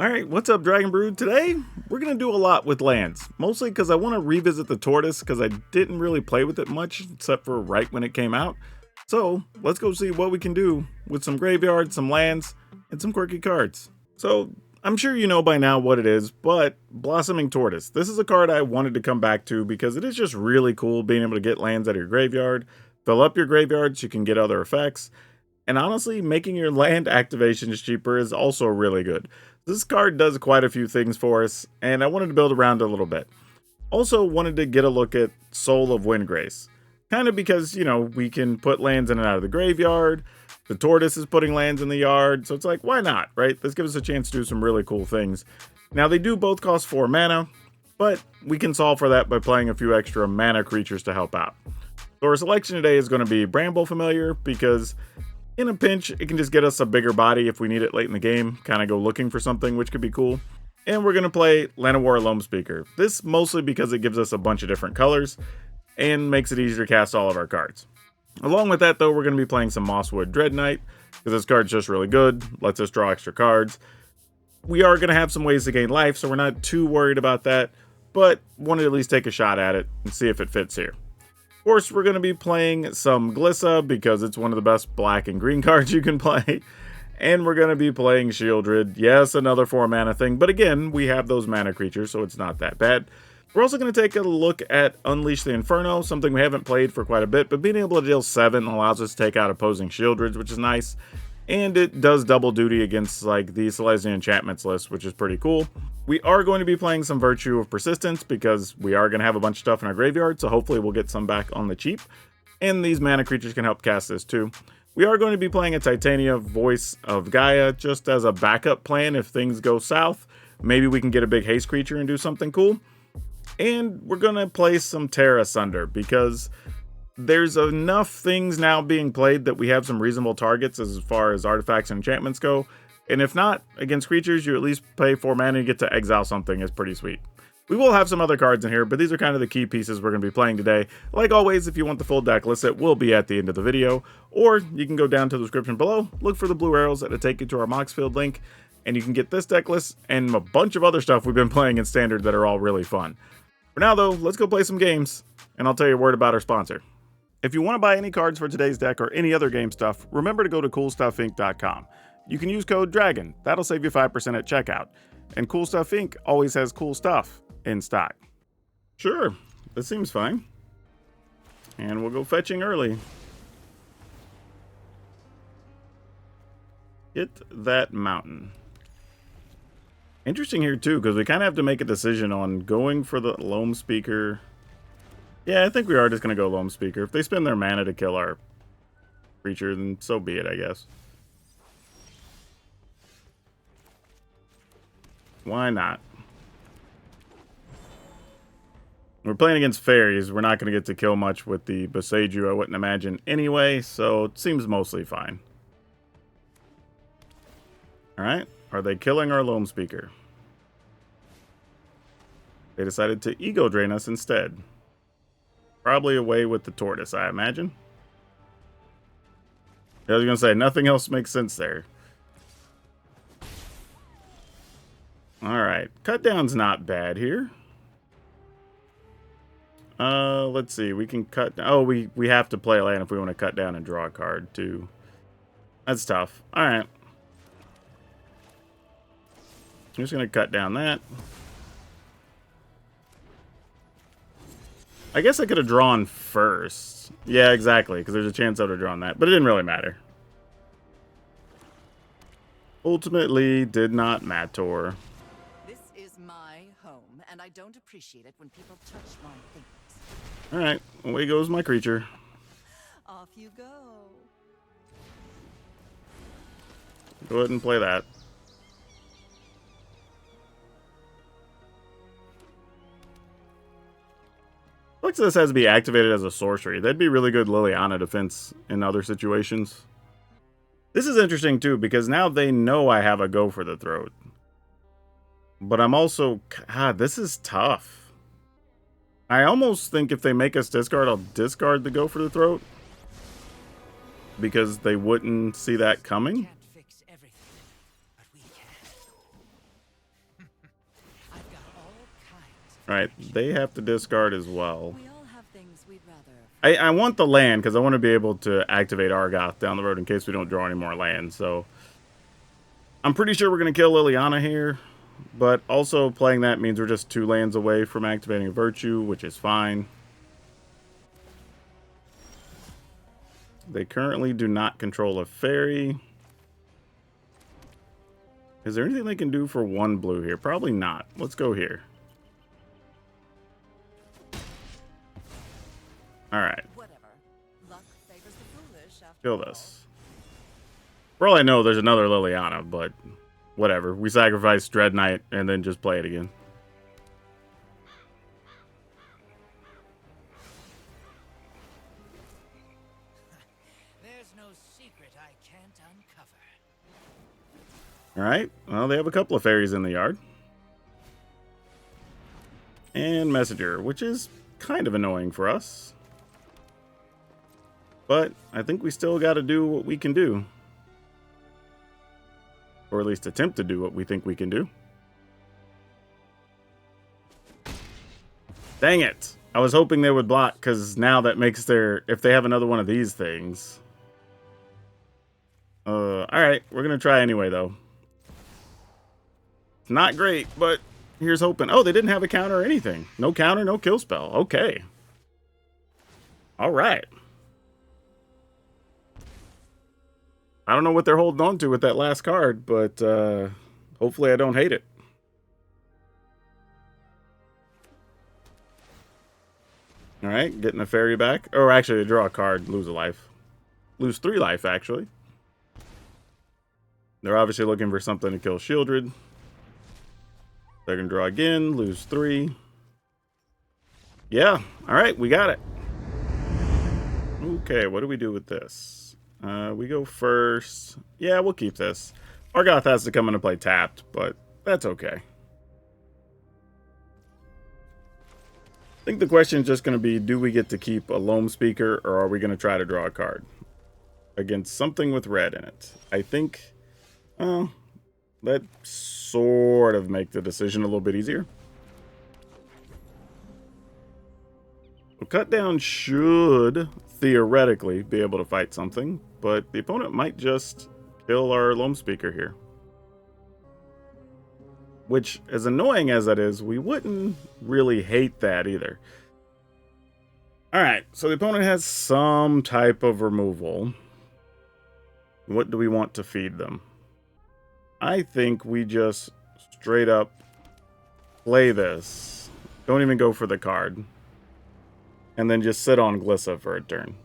Alright, what's up Dragon Brood? Today, we're going to do a lot with lands. Mostly because I want to revisit the Tortoise because I didn't really play with it much except for right when it came out. So, let's go see what we can do with some graveyards, some lands, and some quirky cards. So, I'm sure you know by now what it is, but Blossoming Tortoise. This is a card I wanted to come back to because it is just really cool being able to get lands out of your graveyard, fill up your graveyard so you can get other effects, and honestly, making your land activations cheaper is also really good. This card does quite a few things for us, and I wanted to build around it a little bit. Also wanted to get a look at Sould of Windgrace. Kind of because, we can put lands in and out of the graveyard. The Tortoise is putting lands in the yard, so it's like, why not, right? This gives us a chance to do some really cool things. Now, they do both cost 4 mana, but we can solve for that by playing a few extra mana creatures to help out. So our selection today is going to be Bramble Familiar, because in a pinch, it can just get us a bigger body if we need it late in the game, kind of go looking for something, which could be cool. And we're going to play Llanowar Loam Speaker. This mostly because it gives us a bunch of different colors and makes it easier to cast all of our cards. Along with that, though, we're going to be playing some Mosswood Dread Knight, because this card's just really good, lets us draw extra cards. We are going to have some ways to gain life, so we're not too worried about that, but wanted to at least take a shot at it and see if it fits here. Of course, we're going to be playing some Glissa because it's one of the best black and green cards you can play. And we're going to be playing Shieldred. Yes, another 4 mana thing, but again, we have those mana creatures, so it's not that bad. We're also going to take a look at Unleash the Inferno, something we haven't played for quite a bit, but being able to deal 7 allows us to take out opposing Shieldreds, which is nice. And it does double duty against like the Silesian Enchantments list, which is pretty cool. We are going to be playing some Virtue of Persistence because we are going to have a bunch of stuff in our graveyard, so hopefully we'll get some back on the cheap. And these mana creatures can help cast this too. We are going to be playing a Titania Voice of Gaia just as a backup plan if things go south. Maybe we can get a big haste creature and do something cool. And we're going to play some Terra Sunder because there's enough things now being played that we have some reasonable targets as far as artifacts and enchantments go. And if not, against creatures, you at least pay 4 mana and get to exile something. Is pretty sweet. We will have some other cards in here, but these are kind of the key pieces we're going to be playing today. Like always, if you want the full deck list, it will be at the end of the video. Or you can go down to the description below, look for the blue arrows that'll take you to our Moxfield link, and you can get this deck list and a bunch of other stuff we've been playing in Standard that are all really fun. For now, though, let's go play some games, and I'll tell you a word about our sponsor. If you want to buy any cards for today's deck or any other game stuff, remember to go to CoolStuffInc.com. You can use code DRAGON. That'll save you 5% at checkout. And Cool Stuff Inc. always has cool stuff in stock. Sure, that seems fine. And we'll go fetching early. Hit that mountain. Interesting here too, because we kind of have to make a decision on going for the Loam Speaker. Yeah, I think we are just going to go Loam Speaker. If they spend their mana to kill our creature, then so be it, I guess. Why not? We're playing against fairies. We're not going to get to kill much with the Boseiju, I wouldn't imagine anyway, so it seems mostly fine. Alright, are they killing our Loam Speaker? They decided to ego drain us instead. Probably away with the Tortoise, I imagine. I was going to say, nothing else makes sense there. Alright, cut down's not bad here. Let's see, we can cut... Oh, we have to play a land if we want to cut down and draw a card, too. That's tough. Alright. I'm just going to cut down that. I guess I could have drawn first. Yeah, exactly, because there's a chance I would have drawn that, but it didn't really matter. Ultimately, did not matter. This is my home, and I don't appreciate it when people touch my things. Alright, away goes my creature. Off you go. Go ahead and play that. Looks like this has to be activated as a sorcery. That'd be really good Liliana defense in other situations. This is interesting too, because now they know I have a Go for the Throat. But I'm also... God, this is tough. I almost think if they make us discard, I'll discard the Go for the Throat. Because they wouldn't see that coming. Can't fix everything, but we can. All right, they have to discard as well. We all have things we'd rather. I want the land because I want to be able to activate Argoth down the road in case we don't draw any more land. So I'm pretty sure we're going to kill Liliana here. But also playing that means we're just 2 lands away from activating a Virtue, which is fine. They currently do not control a fairy. Is there anything they can do for 1 blue here? Probably not. Let's go here. Alright. Whatever. Luck favors the foolish after Kill all. this. For all I know, there's another Liliana, but whatever. We sacrifice Dread Knight and then just play it again. There's no secret I can't uncover. Alright. Well, they have a couple of fairies in the yard. And Messenger, which is kind of annoying for us. But I think we still got to do what we can do. Or at least attempt to do what we think we can do. Dang it! I was hoping they would block, because now that makes their... If they have another one of these things... Alright, we're going to try anyway, though. It's not great, but here's hoping. Oh, they didn't have a counter or anything. No counter, no kill spell. Okay. Alright. I don't know what they're holding on to with that last card, but hopefully I don't hate it. Alright, getting a fairy back. Or actually, they draw a card, lose a life. Lose 3 life, actually. They're obviously looking for something to kill Shieldred. They're going to draw again, lose 3. Yeah, alright, we got it. Okay, what do we do with this? We go first. Yeah, we'll keep this. Argoth has to come into play tapped, but that's okay. I think the question is just going to be, do we get to keep a Loam Speaker, or are we going to try to draw a card against something with red in it? I think that sort of make the decision a little bit easier. Well, Cut Down should theoretically be able to fight something, but the opponent might just kill our Loam Speaker here. Which, as annoying as that is, we wouldn't really hate that either. Alright, so the opponent has some type of removal. What do we want to feed them? I think we just straight up play this. Don't even go for the card. And then just sit on Glissa for a turn.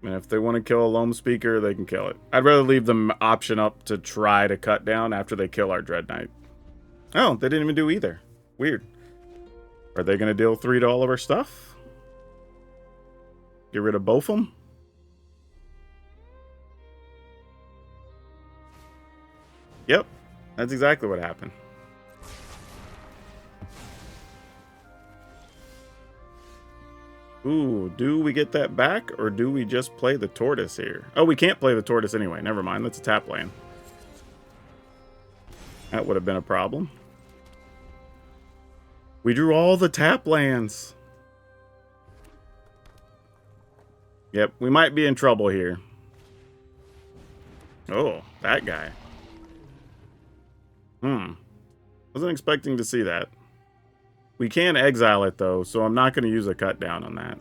And if they want to kill a Loam Speaker, they can kill it. I'd rather leave them option up to try to cut down after they kill our Dread Knight. Oh, they didn't even do either. Weird. Are they going to deal 3 to all of our stuff? Get rid of both of them? Yep, that's exactly what happened. Ooh, do we get that back, or do we just play the Tortoise here? Oh, we can't play the Tortoise anyway. Never mind, that's a tap land. That would have been a problem. We drew all the tap lands. Yep, we might be in trouble here. Oh, that guy. Wasn't expecting to see that. We can exile it, though, so I'm not going to use a cut down on that.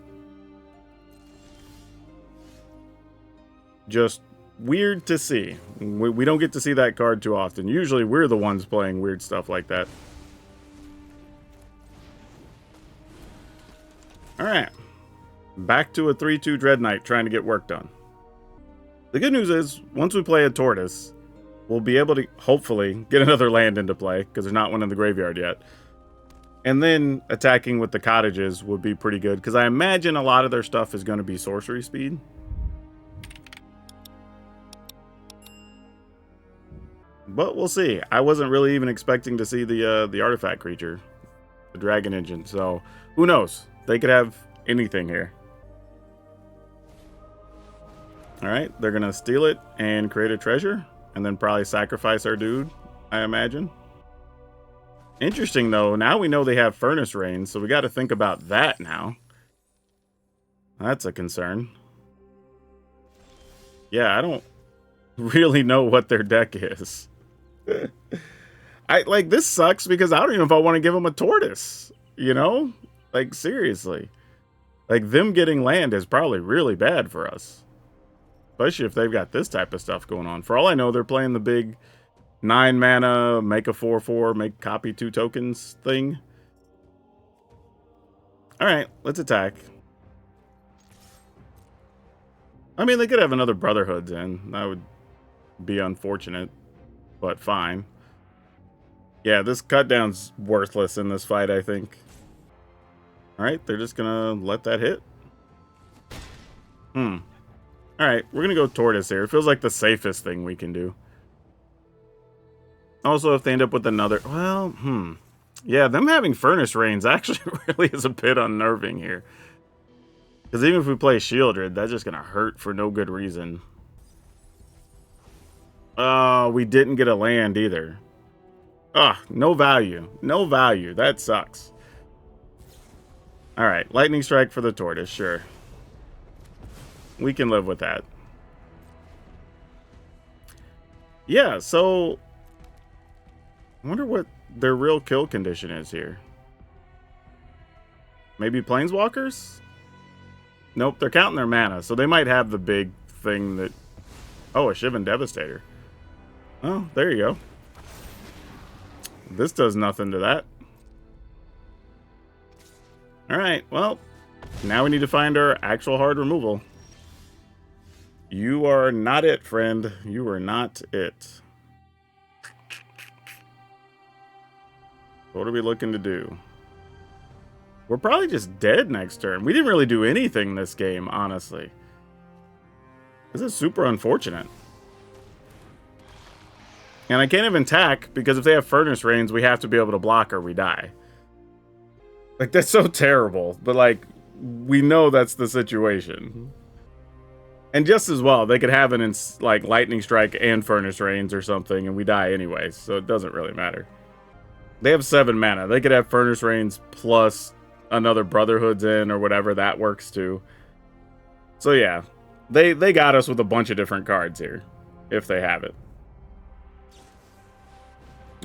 Just weird to see. We don't get to see that card too often. Usually we're the ones playing weird stuff like that. Alright. Back to a 3-2 Dread Knight trying to get work done. The good news is, once we play a Tortoise, we'll be able to, hopefully, get another land into play, because there's not one in the graveyard yet. And then attacking with the cottages would be pretty good, because I imagine a lot of their stuff is going to be sorcery speed. But we'll see. I wasn't really even expecting to see the artifact creature, the dragon engine, so who knows? They could have anything here. Alright, they're going to steal it and create a treasure, and then probably sacrifice our dude, I imagine. Interesting, though. Now we know they have Furnace Rain, so we got to think about that now. That's a concern. Yeah, I don't really know what their deck is. This sucks because I don't even know if I want to give them a Tortoise, you know? Like, seriously. Like, them getting land is probably really bad for us. Especially if they've got this type of stuff going on. For all I know, they're playing the big 9 mana, make a 4/4, make copy 2 tokens thing. Alright, let's attack. I mean, they could have another Brotherhoods in. That would be unfortunate, but fine. Yeah, this cut down's worthless in this fight, I think. Alright, they're just gonna let that hit. Alright, we're gonna go Tortoise here. It feels like the safest thing we can do. Also, if they end up with another... Well, yeah, them having Furnace Rains actually really is a bit unnerving here. Because even if we play Shieldred, that's just going to hurt for no good reason. Oh, we didn't get a land either. Ah, no value. No value. That sucks. Alright, Lightning Strike for the Tortoise, sure. We can live with that. Yeah, so... I wonder what their real kill condition is here. Maybe Planeswalkers? Nope, they're counting their mana, so they might have the big thing that... Oh, a Shivan Devastator. Oh, there you go. This does nothing to that. Alright, well, now we need to find our actual hard removal. You are not it, friend. You are not it. What are we looking to do? We're probably just dead next turn. We didn't really do anything this game, honestly. This is super unfortunate. And I can't even attack, because if they have Furnace Rains, we have to be able to block or we die. Like, that's so terrible. But, like, we know that's the situation. And just as well, they could have it in, like, Lightning Strike and Furnace Rains or something, and we die anyway, so it doesn't really matter. They have 7 mana. They could have Furnace Rains plus another Brotherhood's in or whatever. That works too. So yeah, they got us with a bunch of different cards here, if they have it.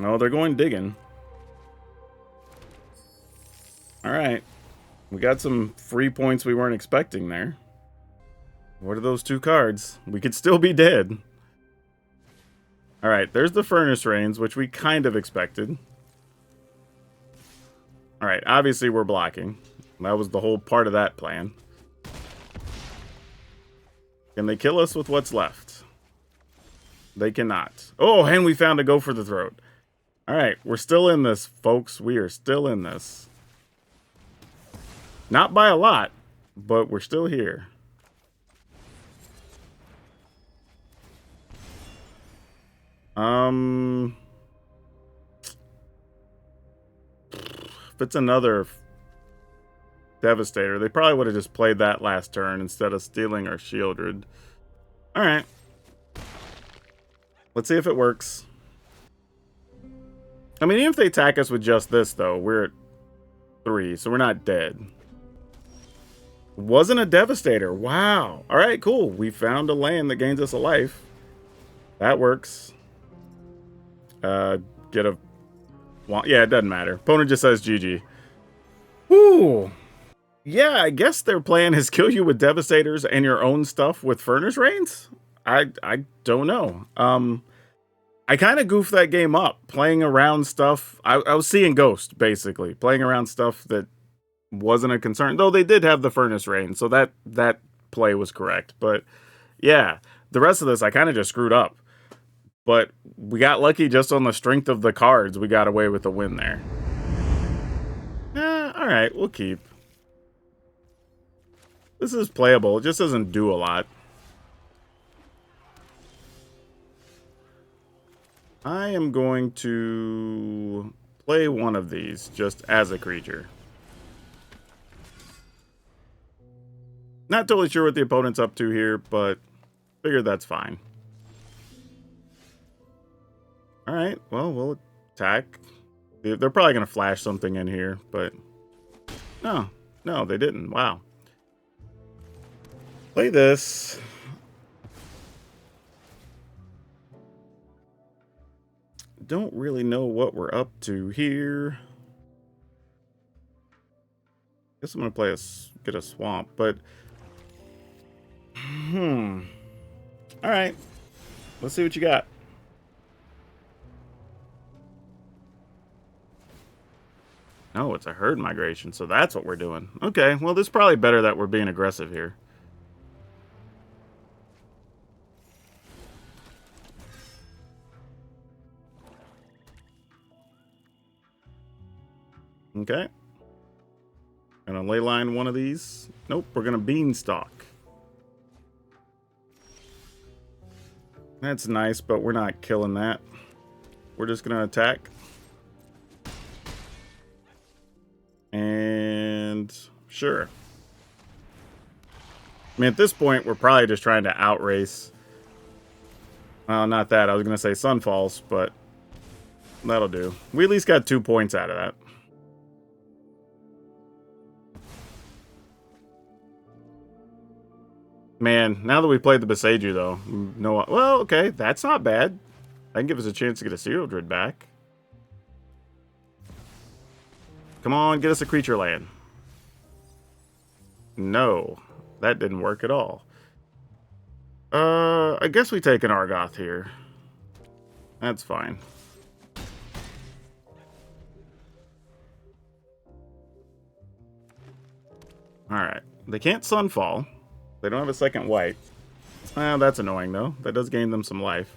Oh, they're going digging. Alright. We got some free points we weren't expecting there. What are those 2 cards? We could still be dead. Alright, there's the Furnace Rains, which we kind of expected. Alright, obviously we're blocking. That was the whole part of that plan. Can they kill us with what's left? They cannot. Oh, and we found a Go for the Throat. Alright, we're still in this, folks. We are still in this. Not by a lot, but we're still here. If it's another Devastator, they probably would have just played that last turn instead of stealing our Shieldred. Alright. Let's see if it works. I mean, even if they attack us with just this, though, we're at 3, so we're not dead. Wasn't a Devastator. Wow. Alright, cool. We found a land that gains us a life. That works. Get a... Yeah, it doesn't matter. Opponent just says GG. Whew. Yeah, I guess their plan is kill you with Devastators and your own stuff with Furnace Rains? I don't know. I kind of goofed that game up, playing around stuff. I was seeing Ghost, basically. Playing around stuff that wasn't a concern. Though they did have the Furnace Rain, so that play was correct. But, yeah, the rest of this, I kind of just screwed up. But we got lucky just on the strength of the cards. We got away with the win there. Alright, we'll keep. This is playable. It just doesn't do a lot. I am going to play one of these just as a creature. Not totally sure what the opponent's up to here, but figured that's fine. Alright, well, we'll attack. They're probably going to flash something in here, but no, they didn't. Wow. Play this. Don't really know what we're up to here. Guess I'm going to play get a swamp, but all right. Let's see what you got. Oh, it's a herd migration, so that's what we're doing. Okay, well, this is probably better that we're being aggressive here. Okay. Gonna ley line one of these. Nope, we're gonna beanstalk. That's nice, but we're not killing that. We're just gonna attack. And sure. I mean, at this point, we're probably just trying to outrace. Well, not that. I was gonna say Sunfalls, but that'll do. We at least got 2 points out of that. Man, now that we played the Beseiju, though, no. Well, okay, that's not bad. That can give us a chance to get a Serial Druid back. Come on, get us a creature land. No, that didn't work at all. I guess we take an Argoth here. That's fine. Alright, they can't Sunfall. They don't have a second white. That's annoying, though. That does gain them some life.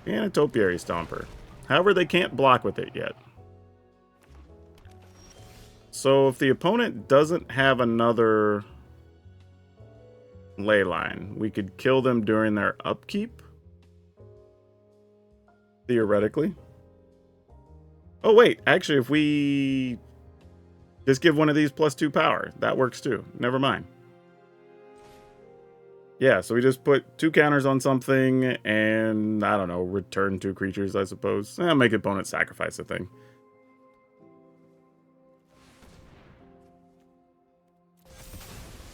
And a Topiary Stomper. However, they can't block with it yet. So if the opponent doesn't have another ley line, we could kill them during their upkeep. Theoretically. Oh, wait. Actually, if we just give one of these +2 power, that works too. Never mind. Yeah, so we just put 2 counters on something and, I don't know, return 2 creatures, I suppose. Make opponent sacrifice a thing.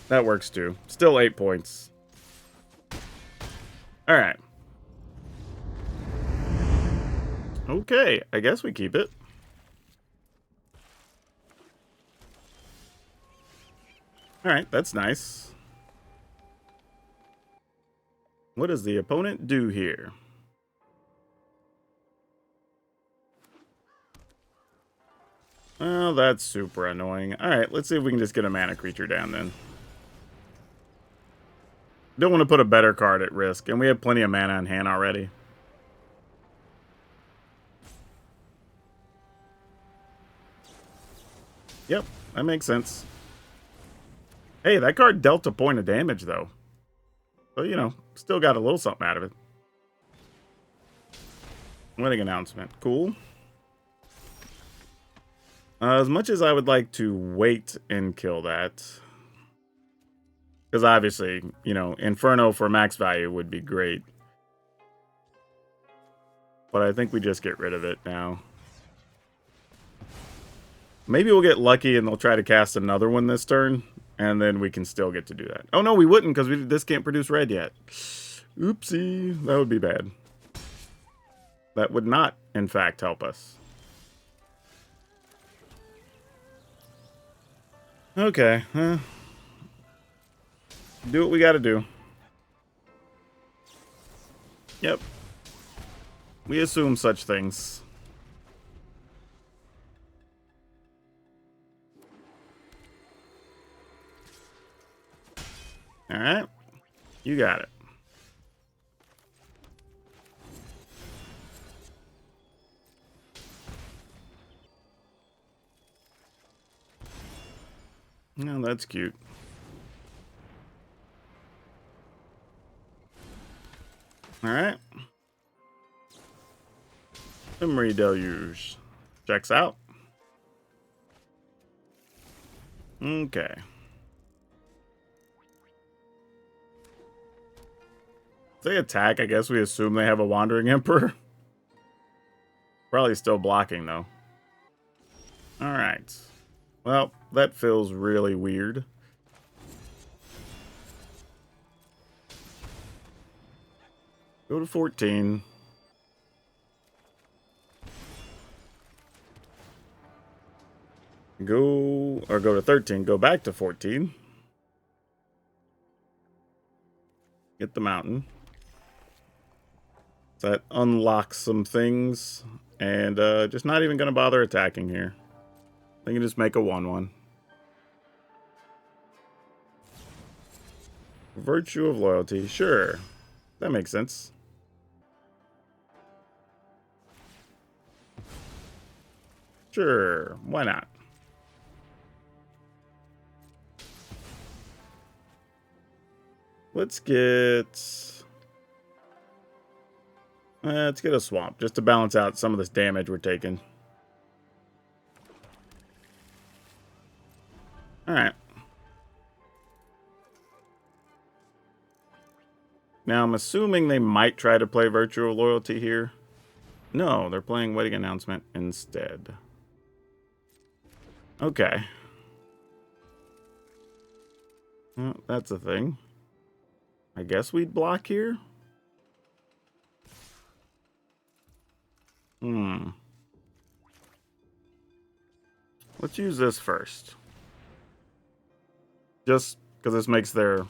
That works too. Still 8 points. Alright. Okay, I guess we keep it. Alright, that's nice. What does the opponent do here? Well, that's super annoying. Alright, let's see if we can just get a mana creature down then. Don't want to put a better card at risk, and we have plenty of mana in hand already. Yep, that makes sense. Hey, that card dealt a point of damage, though. So, you know, still got a little something out of it. Wedding announcement. Cool. As much as I would like to wait and kill that, because obviously, you know, Inferno for max value would be great. But I think we just get rid of it now. Maybe we'll get lucky and they'll try to cast another one this turn. And then we can still get to do that. Oh, no, we wouldn't because this can't produce red yet. Oopsie. That would be bad. That would not, in fact, help us. Okay. Do what we got to do. Yep. We assume such things. Alright. You got it. No, that's cute. Alright. Memory Deluge. Checks out. Okay. If they attack, I guess we assume they have a Wandering Emperor. Probably still blocking, though. Alright. Well, that feels really weird. Go to 14. Go to 13. Go back to 14. Get the mountain. So that unlocks some things. And just not even going to bother attacking here. They can just make a 1/1. Virtue of Loyalty. Sure. That makes sense. Sure. Why not? Let's get a swamp just to balance out some of this damage we're taking. All right. Now I'm assuming they might try to play Virtue of Loyalty here. No, they're playing Wedding Announcement instead. Okay. Well, that's a thing. I guess we'd block here. Let's use this first. Just because this makes their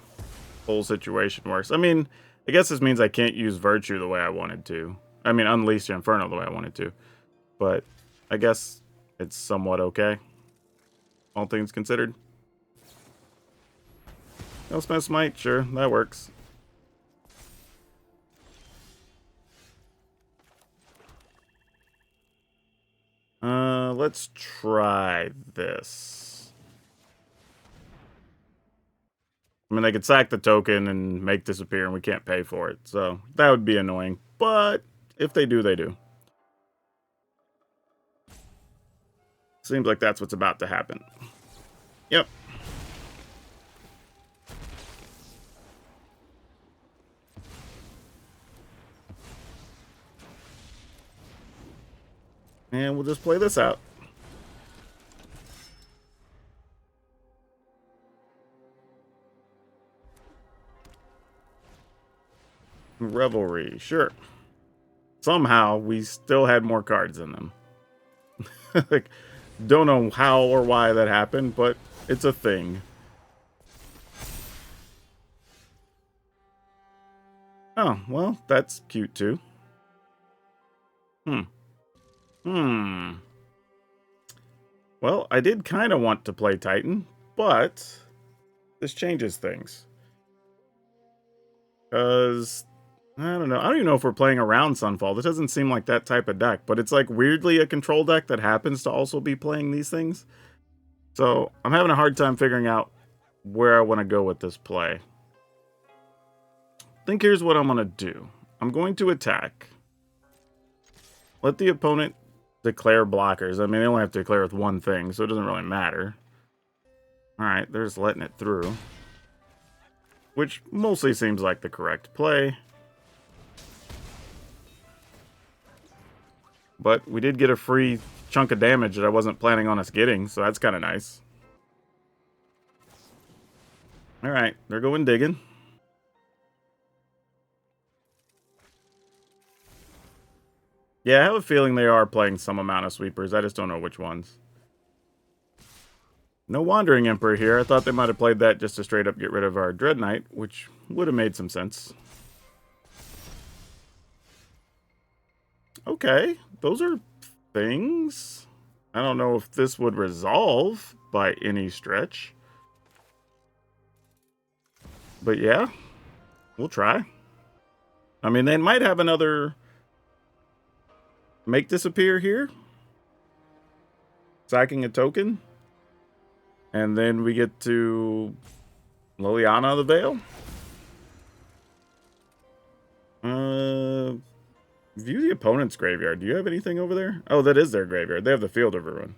whole situation worse. I mean, I guess this means I can't use Virtue the way I wanted to. I mean, Unleash the Inferno the way I wanted to. But I guess it's somewhat okay. All things considered. Elspeth Smite, sure, that works. Let's try this. I mean, they could sack the token and make disappear, and we can't pay for it. So that would be annoying. But if they do, they do. Seems like that's what's about to happen. Yep. And we'll just play this out. Revelry, sure. Somehow we still had more cards in them. Like, don't know how or why that happened, but it's a thing. Oh, well, that's cute too. Well, I did kind of want to play Titan, but this changes things. Because, I don't know. I don't even know if we're playing around Sunfall. This doesn't seem like that type of deck, but it's like weirdly a control deck that happens to also be playing these things. So I'm having a hard time figuring out where I want to go with this play. I think here's what I'm going to do. I'm going to attack. Let the opponent declare blockers. I mean, they only have to declare with one thing, so it doesn't really matter. Alright, they're just letting it through. Which mostly seems like the correct play. But we did get a free chunk of damage that I wasn't planning on us getting, so that's kind of nice. Alright, they're going digging. Yeah, I have a feeling they are playing some amount of sweepers. I just don't know which ones. No Wandering Emperor here. I thought they might have played that just to straight up get rid of our Dread Knight, which would have made some sense. Okay, those are things. I don't know if this would resolve by any stretch. But yeah, we'll try. I mean, they might have another make disappear here. Sacking a token. And then we get to Liliana the Veil. View the opponent's graveyard. Do you have anything over there? Oh, that is their graveyard. They have the Field of Ruin.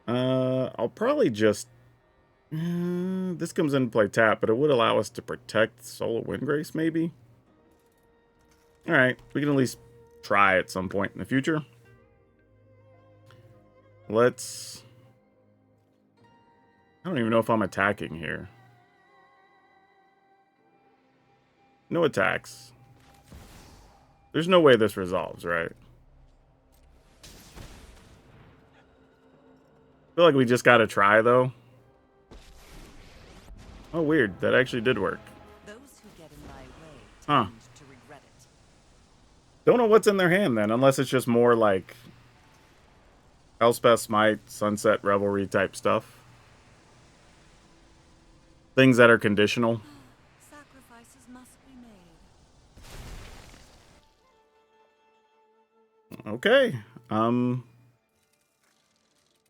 I'll probably just... this comes into play tap, but it would allow us to protect Sould of Windgrace, maybe? Alright, we can at least try at some point in the future. Let's... I don't even know if I'm attacking here. No attacks. There's no way this resolves, right? I feel like we just gotta try, though. Oh, weird. That actually did work. Those who get in my way Huh. tend to regret it. Don't know what's in their hand, then, unless it's just more like Elspeth Smite, Sunset Revelry type stuff. Things that are conditional. Sacrifices must be made. Okay.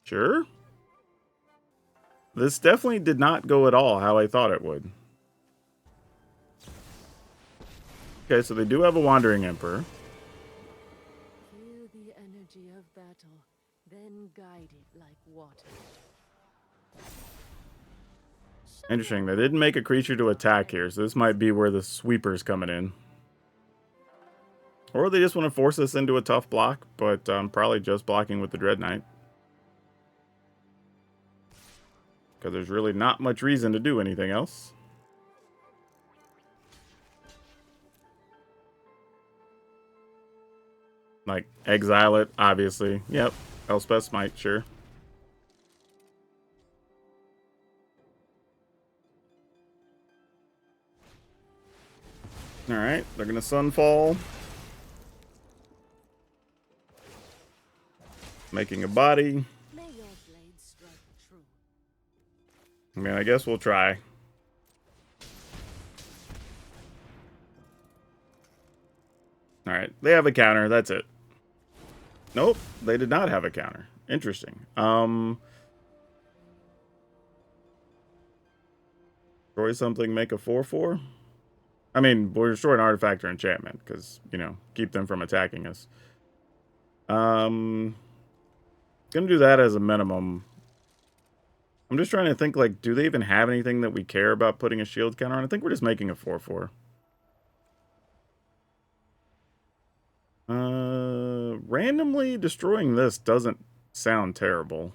Sure. This definitely did not go at all how I thought it would. Okay, so they do have a Wandering Emperor. Feel the energy of battle, then guide it like water. Interesting. They didn't make a creature to attack here, so this might be where the sweeper's coming in. Or they just want to force us into a tough block, but probably just blocking with the Dread Knight. Because there's really not much reason to do anything else. Like, exile it, obviously. Yep. Elspeth Smite, sure. Alright, they're gonna Sunfall. Making a body. May your blade strike true. I mean, I guess we'll try. Alright, they have a counter, that's it. Nope, they did not have a counter. Interesting. Destroy something, make a 4/4? I mean, we'll destroy an artifact or enchantment, because, you know, keep them from attacking us. Gonna do that as a minimum. I'm just trying to think, like, do they even have anything that we care about putting a shield counter on? I think we're just making a 4/4. Randomly destroying this doesn't sound terrible.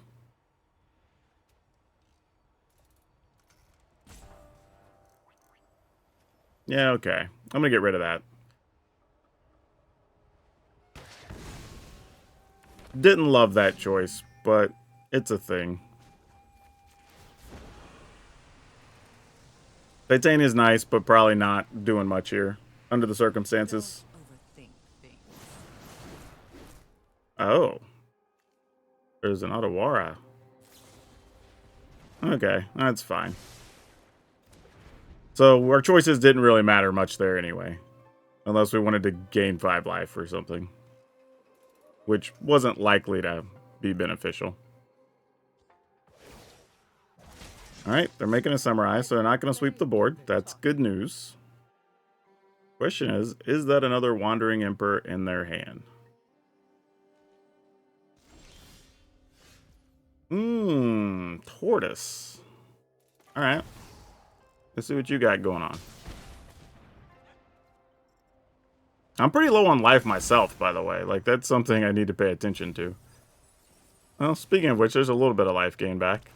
Yeah, okay. I'm gonna get rid of that. Didn't love that choice, but it's a thing. Titan is nice, but probably not doing much here under the circumstances. Don't overthink things. Oh. There's an Otawara. Okay, that's fine. So our choices didn't really matter much there anyway. Unless we wanted to gain 5 life or something. Which wasn't likely to be beneficial. Alright, they're making a Samurai, so they're not going to sweep the board. That's good news. Question is that another Wandering Emperor in their hand? Tortoise. Alright. Let's see what you got going on. I'm pretty low on life myself, by the way. Like, that's something I need to pay attention to. Well, speaking of which, there's a little bit of life gain back.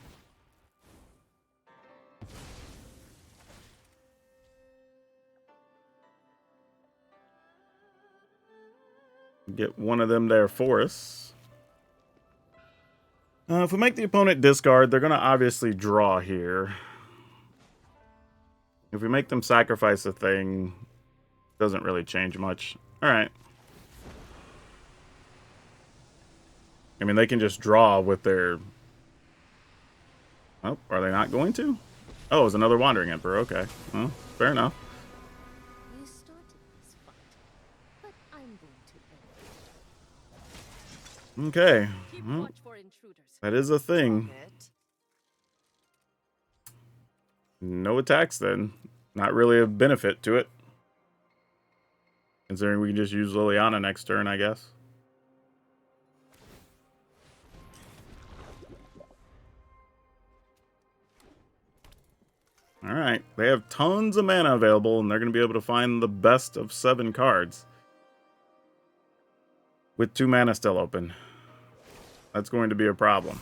Get one of them there for us. If we make the opponent discard, they're going to obviously draw here. If we make them sacrifice a thing, doesn't really change much. Alright. I mean, they can just draw with their... Oh, are they not going to? Oh, it's another Wandering Emperor. Okay. Well, fair enough. You started this fight, but I'm going to end it. Okay. Keep Well, watch for intruders. that is a thing. It. No attacks then. Not really a benefit to it. Considering we can just use Liliana next turn, I guess. Alright, they have tons of mana available, and they're going to be able to find the best of 7 cards. With 2 mana still open. that's going to be a problem.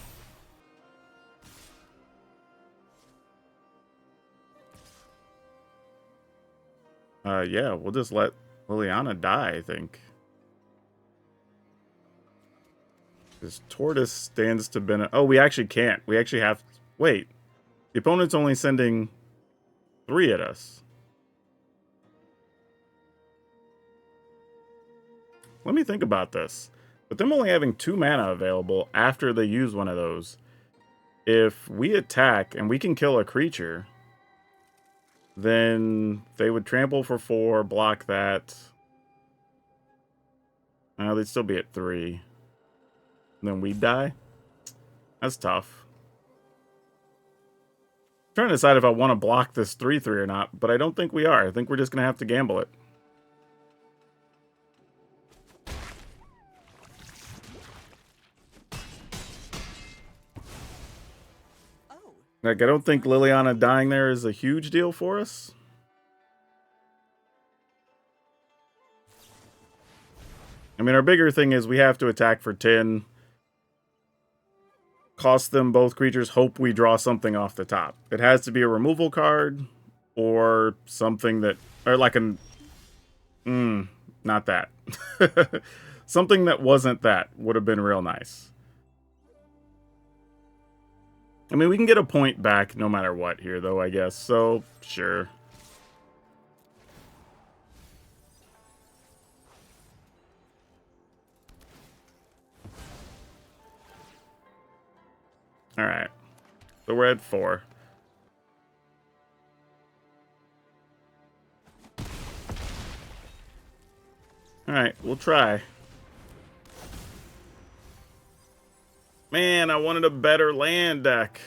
Yeah, we'll just let Liliana die, I think. This Tortoise stands to benefit. Oh, we actually can't. We actually have... Wait. The opponent's only sending 3 at us. Let me think about this. With them only having 2 mana available after they use one of those, if we attack and we can kill a creature, then they would trample for 4, block that. They'd still be at 3. And then we'd die? That's tough. I'm trying to decide if I want to block this 3/3 or not, but I don't think we are. I think we're just going to have to gamble it. Like, I don't think Liliana dying there is a huge deal for us. I mean, our bigger thing is we have to attack for 10. Cost them both creatures, hope we draw something off the top. It has to be a removal card or something that... Or like an... not that. Something that wasn't that would have been real nice. I mean, we can get a point back no matter what here, though, I guess. So, sure. Alright. So we're at 4. Alright, we'll try. Man, I wanted a better land deck.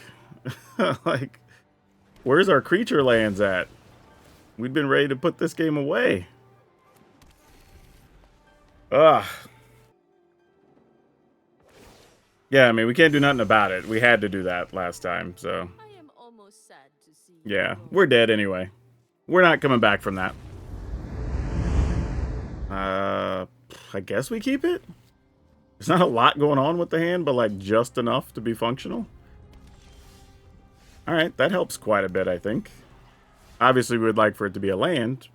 Like, where's our creature lands at? We'd been ready to put this game away. Ugh. Yeah, I mean, we can't do nothing about it. We had to do that last time, so... I am almost sad to see Yeah, we're dead anyway. We're not coming back from that. I guess we keep it? There's not a lot going on with the hand, but like just enough to be functional. Alright, that helps quite a bit, I think. Obviously, we would like for it to be a land.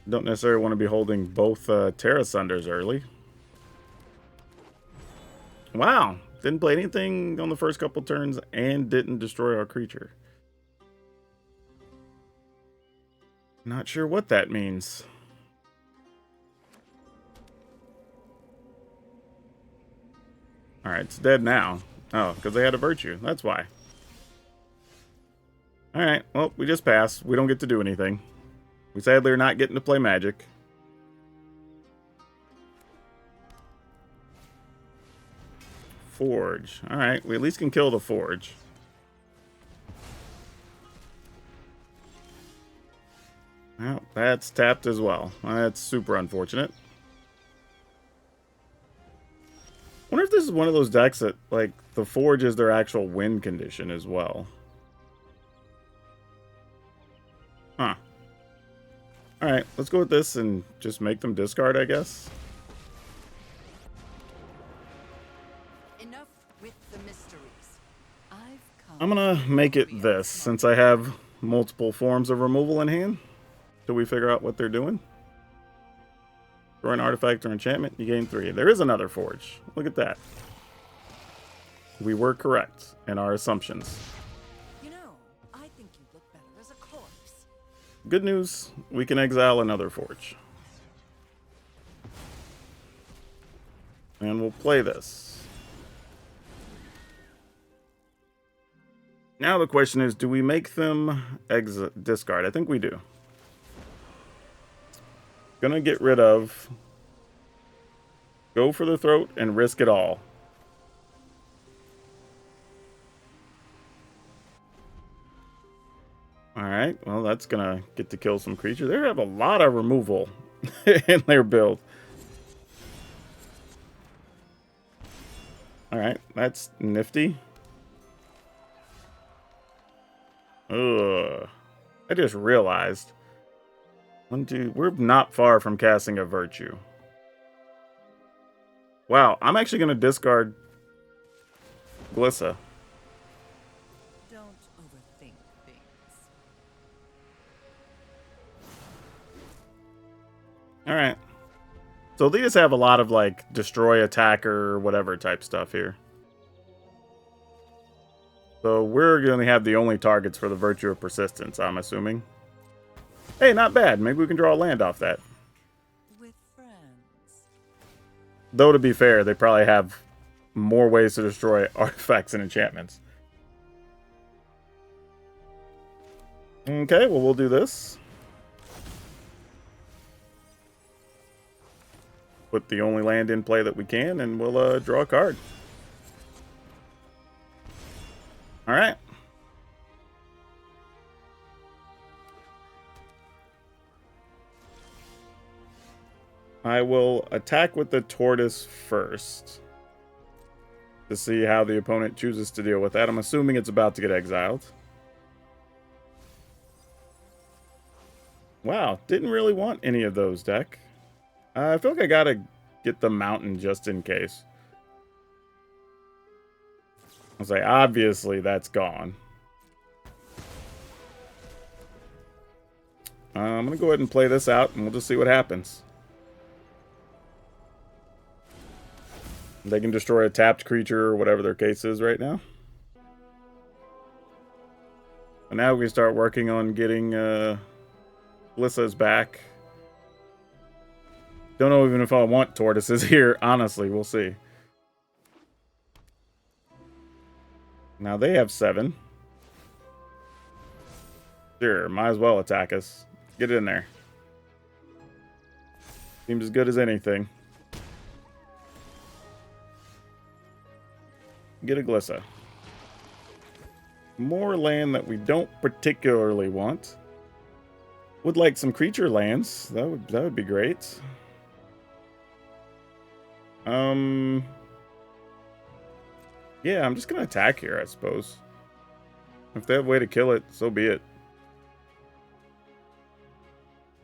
Don't necessarily want to be holding both Terra Sunders early. Wow, didn't play anything on the first couple turns and didn't destroy our creature. Not sure what that means. Alright, it's dead now. Oh, because they had a virtue. That's why. Alright, well, we just passed. We don't get to do anything. We sadly are not getting to play Magic. Forge. Alright, we at least can kill the Forge. Well, that's tapped as well. That's super unfortunate. I wonder if this is one of those decks that, like, the Forge is their actual win condition as well. Huh. Alright, let's go with this and just make them discard, I guess. Enough with the mysteries. I'm gonna make it this, since I have multiple forms of removal in hand. Till we figure out what they're doing. Draw an artifact or enchantment, you gain 3. There is another Forge. Look at that. We were correct in our assumptions. You know, I think you look better as a corpse. Good news, we can exile another Forge. And we'll play this. Now the question is, do we make them discard? I think we do. Gonna get rid of, go for the throat and risk it all. Alright, well that's gonna get to kill some creatures. They have a lot of removal in their build. Alright, that's nifty. Ugh. I just realized. We're not far from casting a virtue. Wow, I'm actually going to discard Glissa. Don't overthink things. Alright. So they just have a lot of, like, destroy, attacker, whatever type stuff here. So we're going to have the only targets for the Virtue of Persistence, I'm assuming. Hey, not bad. Maybe we can draw a land off that. With friends. Though, to be fair, they probably have more ways to destroy artifacts and enchantments. Okay, well, we'll do this. Put the only land in play that we can, and we'll draw a card. Alright. I will attack with the Tortoise first. To see how the opponent chooses to deal with that. I'm assuming it's about to get exiled. Wow, didn't really want any of those, deck. I feel like I gotta get the mountain just in case. I'll say, obviously, that's gone. I'm gonna go ahead and play this out, and we'll just see what happens. They can destroy a tapped creature or whatever their case is right now. And now we can start working on getting Glissa's back. Don't know even if I want Tortoises here. Honestly, we'll see. Now they have 7. Sure, might as well attack us. Get in there. Seems as good as anything. Get a Glissa. More land that we don't particularly want. Would like some creature lands. That would be great. Yeah, I'm just gonna attack here, I suppose. If they have a way to kill it, so be it.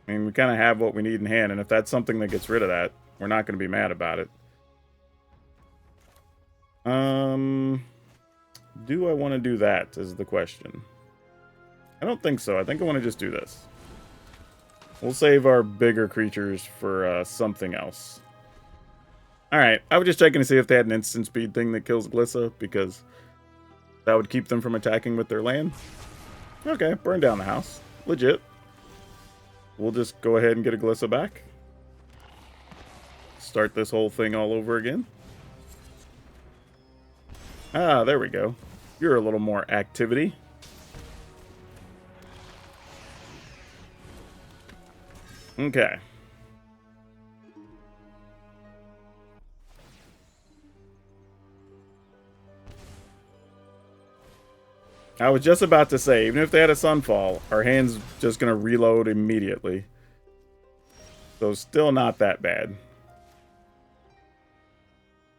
I mean, we kind of have what we need in hand, and if that's something that gets rid of that, we're not going to be mad about it. Do I want to do that, is the question. I don't think so. I think I want to just do this. We'll save our bigger creatures for something else. Alright, I was just checking to see if they had an instant speed thing that kills Glissa, because that would keep them from attacking with their land. Okay, burn down the house. Legit. We'll just go ahead and get a Glissa back. Start this whole thing all over again. Ah, there we go. You're a little more activity. Okay. I was just about to say, even if they had a Sunfall, our hand's just going to reload immediately. So still not that bad.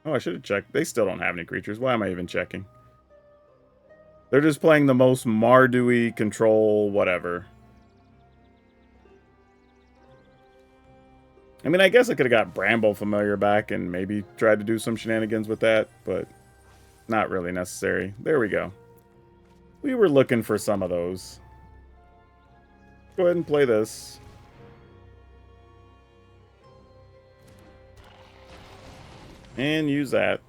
Oh, I should have checked. They still don't have any creatures. Why am I even checking? They're just playing the most Mardu Control, whatever. I mean, I guess I could have got Bramble Familiar back and maybe tried to do some shenanigans with that, but not really necessary. There we go. We were looking for some of those. Go ahead and play this. And use that.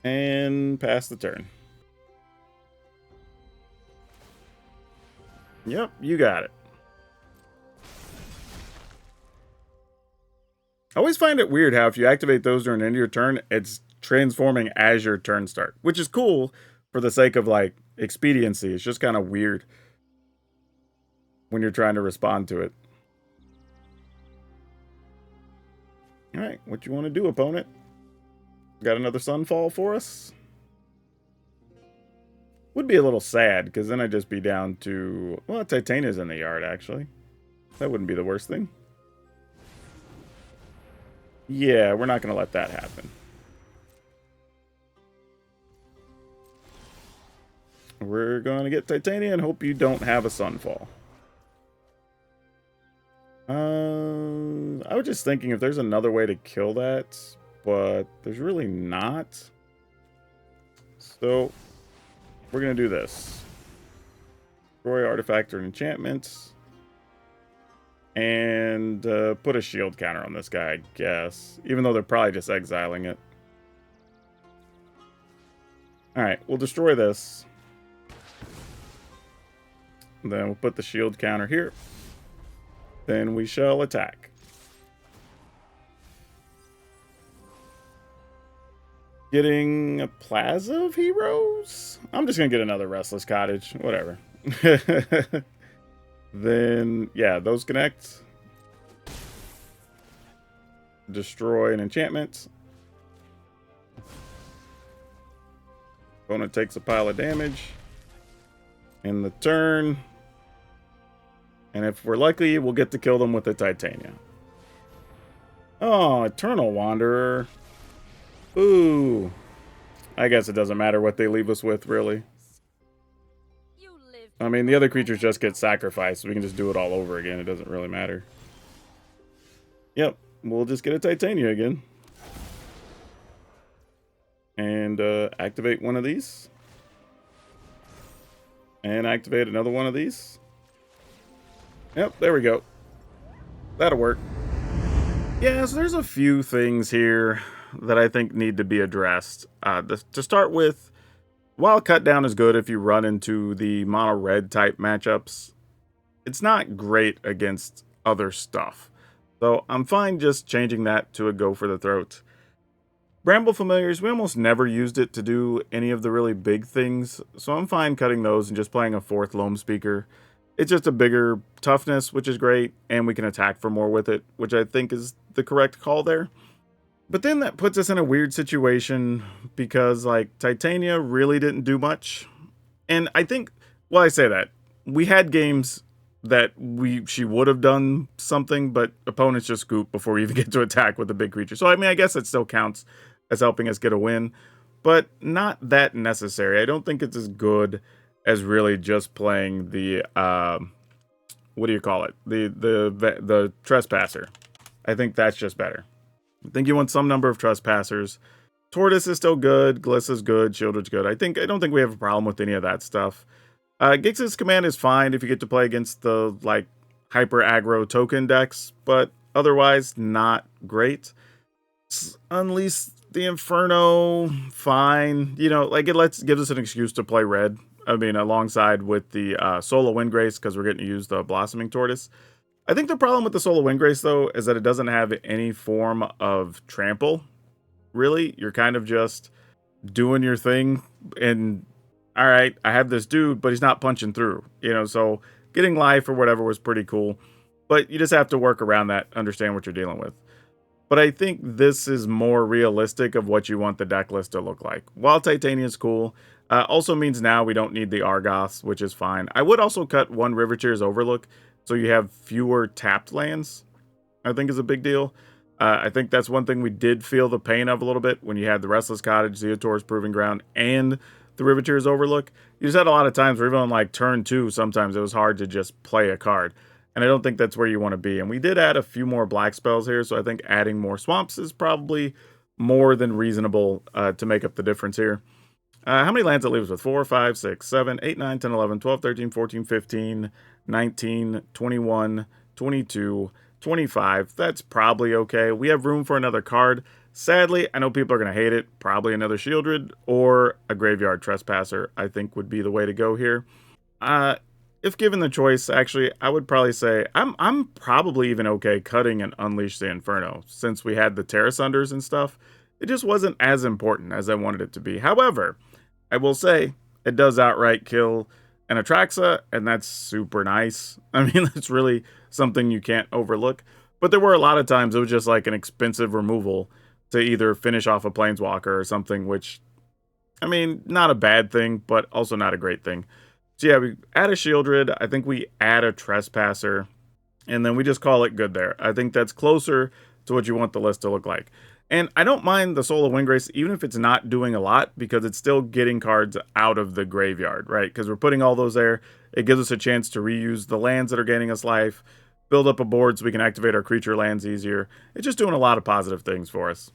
And pass the turn. Yep, you got it. I always find it weird how if you activate those during the end of your turn, it's transforming as your turn start, which is cool for the sake of like expediency. It's just kind of weird when you're trying to respond to it. All right, what you want to do, opponent? Got another Sunfall for us? Would be a little sad because then I'd just be down to, well, Titania's in the yard actually. That wouldn't be the worst thing. Yeah, we're not going to let that happen. We're going to get Titania and hope you don't have a Sunfall. I was just thinking if there's another way to kill that, but there's really not. So we're going to do this. Destroy artifact or enchantments. And put a shield counter on this guy, I guess. Even though they're probably just exiling it. Alright, we'll destroy this. Then we'll put the shield counter here. Then we shall attack. Getting a Plaza of Heroes? I'm just going to get another Restless Cottage. Whatever. Then, yeah, those connect. Destroy an enchantment. Opponent takes a pile of damage. In the turn. And if we're lucky, we'll get to kill them with the Titania. Oh, Eternal Wanderer. Ooh. I guess it doesn't matter what they leave us with, really. I mean, the other creatures just get sacrificed, so we can just do it all over again. It doesn't really matter. Yep, we'll just get a Titania again. And activate one of these. And activate another one of these. Yep, there we go. That'll work. Yeah, so there's a few things here that I think need to be addressed. To start with, while cut down is good if you run into the mono red type matchups, it's not great against other stuff. So I'm fine just changing that to a go for the throat. Bramble Familiars, we almost never used it to do any of the really big things, so I'm fine cutting those and just playing a 4th Loam Speaker. It's just a bigger toughness, which is great, and we can attack for more with it, which I think is the correct call there. But then that puts us in a weird situation because, like, Titania really didn't do much. And I think, well, I say that. We had games that she would have done something, but opponents just scoop before we even get to attack with a big creature. So, I mean, I guess it still counts as helping us get a win, but not that necessary. I don't think it's as good as really just playing the, what do you call it? The Trespasser. I think that's just better. I think you want some number of Trespassers. Tortoise is still good. Gliss is good. Shieldred's good. I don't think we have a problem with any of that stuff. Gix's Command is fine if you get to play against the, like, hyper aggro token decks, but otherwise not great. Unleash the Inferno, fine. You know, like, gives us an excuse to play red. I mean, alongside with the Sould of Windgrace, because we're getting to use the Blossoming Tortoise. I think the problem with the Sould of Windgrace, though, is that it doesn't have any form of trample. Really, you're kind of just doing your thing, and all right, I have this dude, but he's not punching through. You know, so getting life or whatever was pretty cool, but you just have to work around that, understand what you're dealing with. But I think this is more realistic of what you want the deck list to look like. While Titania is cool, also means now we don't need the Argoths, which is fine. I would also cut one Riveteer's Overlook, so you have fewer tapped lands, I think is a big deal. I think that's one thing we did feel the pain of a little bit when you had the Restless Cottage, Zeotor's Proving Ground, and the Riveteer's Overlook. You just had a lot of times where even on like turn 2, sometimes it was hard to just play a card. And I don't think that's where you want to be. And we did add a few more black spells here, so I think adding more swamps is probably more than reasonable to make up the difference here. How many lands it leaves with? 4, 5, 6, 7, 8, 9, 10, 11, 12, 13, 14, 15, 19, 21, 22, 25. That's probably okay. We have room for another card. Sadly, I know people are going to hate it. Probably another Shieldred or a Graveyard Trespasser, I think would be the way to go here. If given the choice, actually, I would probably say I'm probably even okay cutting and Unleash the Inferno, since we had the Terra Sunders and stuff. It just wasn't as important as I wanted it to be. However, I will say it does outright kill an Atraxa, and that's super nice. I mean, that's really something you can't overlook. But there were a lot of times it was just like an expensive removal to either finish off a Planeswalker or something, which, I mean, not a bad thing, but also not a great thing. So yeah, we add a Shieldred, I think we add a Trespasser, and then we just call it good there. I think that's closer to what you want the list to look like. And I don't mind the Sould of Windgrace, even if it's not doing a lot, because it's still getting cards out of the graveyard, right? Because we're putting all those there. It gives us a chance to reuse the lands that are gaining us life. build up a board so we can activate our creature lands easier. It's just doing a lot of positive things for us.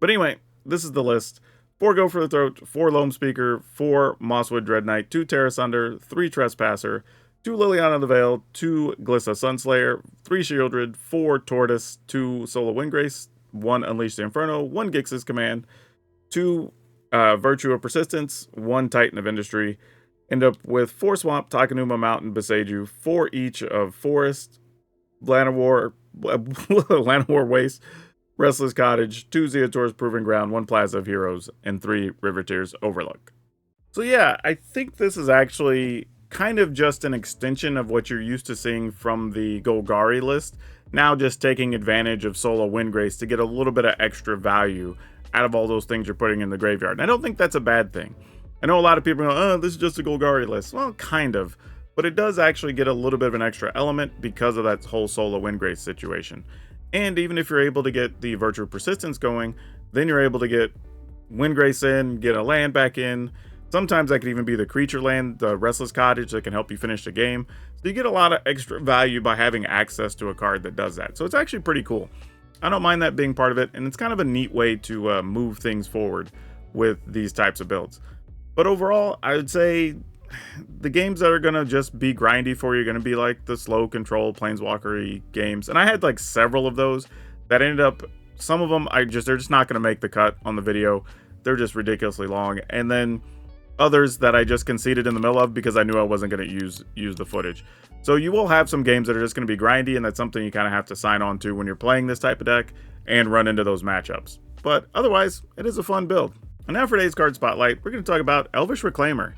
But anyway, this is the list. 4 Go for the Throat, 4 Loam Speaker, 4 Mosswood Dread Knight, 2 Terra Sunder, 3 Trespasser, 2 Liliana the Veil, 2 Glissa Sunslayer, 3 Shieldred, 4 Tortoise, 2 Soul of Windgrace, 1 Unleash the Inferno, 1 Gix's Command, 2 Virtue of Persistence, 1 Titan of Industry. End up with 4 Swamp, Takenuma Mountain, Beseiju, 4 each of Forest, Llanowar Waste, Restless Cottage, 2 Zeator's Proving Ground, 1 Plaza of Heroes, and 3 River Tears Overlook. So yeah, I think this is actually kind of just an extension of what you're used to seeing from the Golgari list, now just taking advantage of Soul of Windgrace to get a little bit of extra value out of all those things you're putting in the graveyard. And I don't think that's a bad thing. I know a lot of people go, oh, this is just a Golgari list. Well, kind of. But it does actually get a little bit of an extra element because of that whole Soul of Windgrace situation. And even if you're able to get the Virtue of Persistence going, then you're able to get Windgrace in, get a land back in. Sometimes that could even be the creature land, the Restless Cottage that can help you finish the game. So you get a lot of extra value by having access to a card that does that. So it's actually pretty cool. I don't mind that being part of it, and it's kind of a neat way to move things forward with these types of builds. But overall, I would say the games that are going to just be grindy for you are going to be like the slow control planeswalker-y games. And I had like several of those that ended up, some of them they're just not going to make the cut on the video. They're just ridiculously long. And then others that I just conceded in the middle of because I knew I wasn't going to use the footage. So you will have some games that are just going to be grindy, and that's something you kind of have to sign on to when you're playing this type of deck and run into those matchups. But otherwise, it is a fun build. And now for today's card spotlight, we're going to talk about Elvish Reclaimer.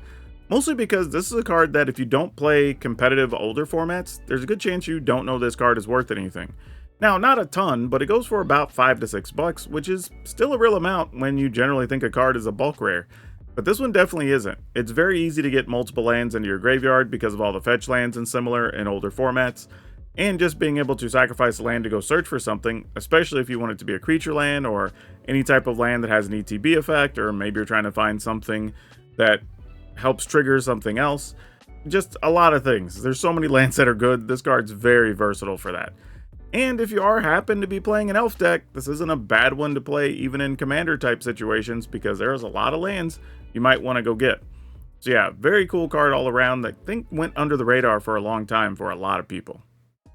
Mostly because this is a card that if you don't play competitive older formats, there's a good chance you don't know this card is worth anything. Now, not a ton, but it goes for about $5 to $6, which is still a real amount when you generally think a card is a bulk rare. But this one definitely isn't. It's very easy to get multiple lands into your graveyard because of all the fetch lands and similar in older formats. And just being able to sacrifice a land to go search for something, especially if you want it to be a creature land or any type of land that has an ETB effect, or maybe you're trying to find something that helps trigger something else. Just a lot of things. There's so many lands that are good. This card's very versatile for that. And if you happen to be playing an elf deck, this isn't a bad one to play even in commander type situations because there's a lot of lands you might want to go get. So yeah, very cool card all around that I think went under the radar for a long time for a lot of people.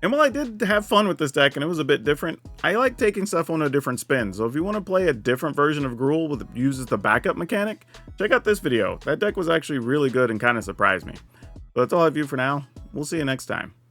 And while I did have fun with this deck and it was a bit different, I like taking stuff on a different spin. So if you want to play a different version of Gruul that uses the backup mechanic, check out this video. That deck was actually really good and kind of surprised me. So that's all I have for you for now. We'll see you next time.